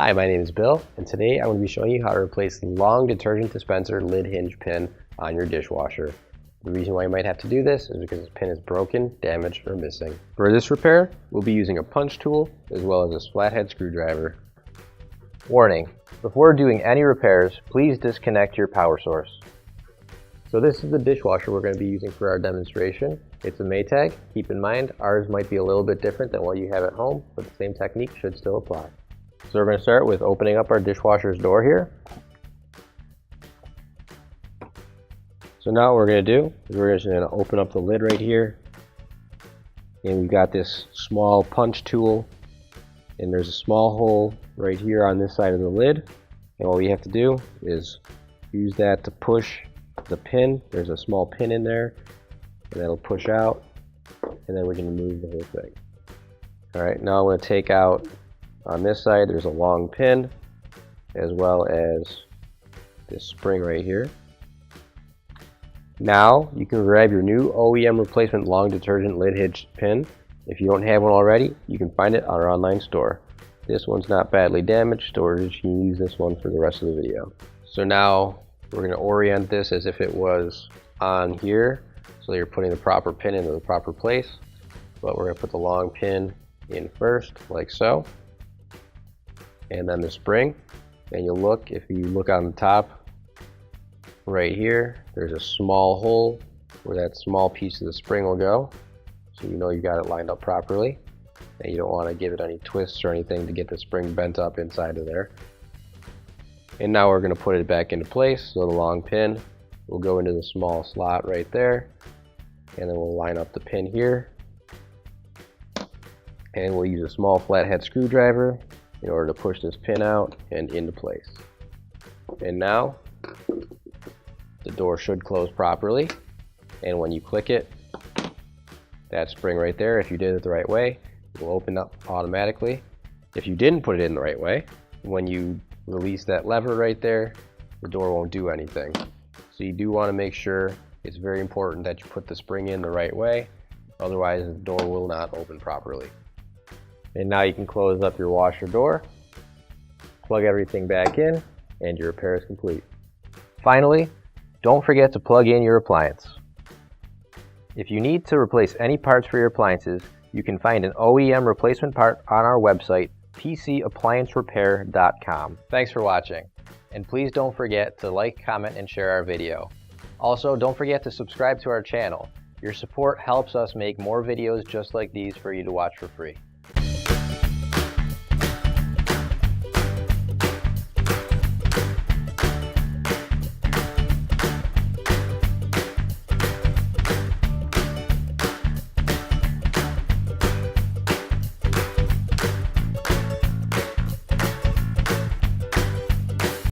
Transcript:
Hi, my name is Bill, and today I'm going to be showing you how to replace the long detergent dispenser lid hinge pin on your dishwasher. The reason why you might have to do this is because this pin is broken, damaged, or missing. For this repair, we'll be using a punch tool as well as a flathead screwdriver. Warning: before doing any repairs, please disconnect your power source. So this is the dishwasher we're going to be using for our demonstration. It's a Maytag. Keep in mind, ours might be a little bit different than what you have at home, but the same technique should still apply. So we're going to start with opening up our dishwasher's door here. So now what we're going to do is we're just going to open up the lid right here. And we've got this small punch tool. And there's a small hole right here on this side of the lid. And what we have to do is use that to push the pin. There's a small pin in there, and that'll push out, and then we can remove the whole thing. Alright, now I'm going to take out, on this side there's a long pin, as well as this spring right here. Now you can grab your new OEM replacement long detergent lid hinge pin. If you don't have one already, you can find it on our online store. This one's not badly damaged, or you can use this one for the rest of the video. So now we're going to orient this as if it was on here, so you're putting the proper pin into the proper place. But we're going to put the long pin in first, like so, and then the spring. And you'll look, if you look on the top right here, there's a small hole where that small piece of the spring will go, so you know you got it lined up properly, and you don't want to give it any twists or anything to get the spring bent up inside of there. And now we're going to put it back into place, so the long pin will go into the small slot right there, and then we'll line up the pin here, and we'll use a small flathead screwdriver in order to push this pin out and into place. And now the door should close properly, and when you click it, that spring right there, if you did it the right way, it will open up automatically. If you didn't put it in the right way, when you release that lever right there, the door won't do anything. So you do want to make sure, it's very important that you put the spring in the right way, otherwise the door will not open properly. And now you can close up your washer door, plug everything back in, and your repair is complete. Finally, don't forget to plug in your appliance. If you need to replace any parts for your appliances, you can find an OEM replacement part on our website, PCApplianceRepair.com. Thanks for watching, and please don't forget to like, comment, and share our video. Also, don't forget to subscribe to our channel. Your support helps us make more videos just like these for you to watch for free.